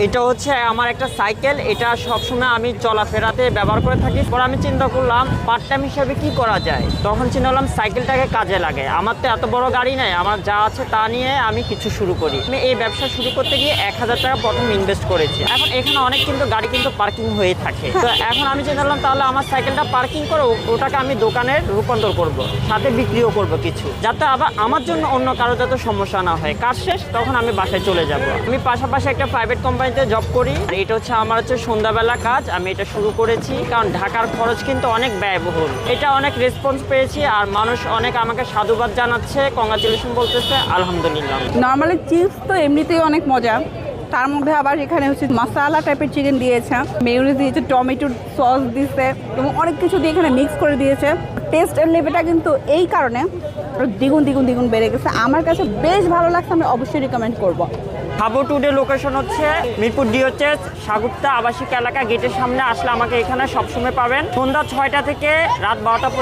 এটা হচ্ছে আমার একটা সাইকেল, এটা সবসময় আমি চলাফেরাতে ব্যবহার করে থাকি। পরে আমি চিন্তা করলাম পার্ট টাইম হিসেবে কি করা যায়, তখন চিন্তা করলাম সাইকেলটাকে কাজে লাগে। আমার তো এত বড় গাড়ি নাই, আমার যা আছে তা নিয়ে আমি কিছু শুরু করি। আমি এই ব্যবসা শুরু করতে গিয়ে 1000 টাকা প্রথম ইনভেস্ট করেছি। এখন এখানে অনেক কিন্তু গাড়ি কিন্তু পার্কিং হয়ে থাকে, তো এখন আমি চিন্তা করলাম তাহলে আমার সাইকেলটা পার্কিং করে ওটাকে আমি দোকানের রূপান্তর করব, সাথে বিক্রিও করব কিছু, যাতে আবার আমার জন্য অন্য কারো যাতে সমস্যা না হয়। কাজ শেষ তখন আমি বাসায় চলে যাব। আমি পাশাপাশি একটা প্রাইভেট কোম্পানিতে জব করি। আর এটা হচ্ছে আমার সন্ধ্যাবেলা কাজ। আমি এটা শুরু করেছি কারণ ঢাকার খরচ কিন্তু অনেক ব্যয়বহুল। এটা অনেক রেসপন্স পেয়েছি আর মানুষ অনেক আমাকে সাধুবাদ জানাচ্ছে, কংগ্রাচুলেশন বলতেছে, আলহামদুলিল্লাহ। নর্মালি চিপস তো এমনিতেই অনেক মজা, তার মধ্যে আবার এখানে হচ্ছে মশলা টাইপের চিকেন দিয়েছে, মেয়োনিজ দিয়েছে, টমেটো সস দিয়েছে এবং অনেক কিছু দিয়ে এখানে মিক্স করে দিয়েছে। টেস্টের লেভেলটা কিন্তু এই কারণে দ্বিগুণ দ্বিগুণ দ্বিগুণ বেড়ে গেছে। আমার কাছে বেশ ভালো লাগছে, আমি অবশ্যই রিকমেন্ড করবো। খাবো টুডে লোকেশন হচ্ছে মিরপুর ডিওচেস সাগুপ্তা আবাসিক এলাকা, গেটের সামনে আসলে আমাকে এখানে সবসময় পাবেন। সন্ধ্যা 6টা থেকে রাত 12টা পর্যন্ত।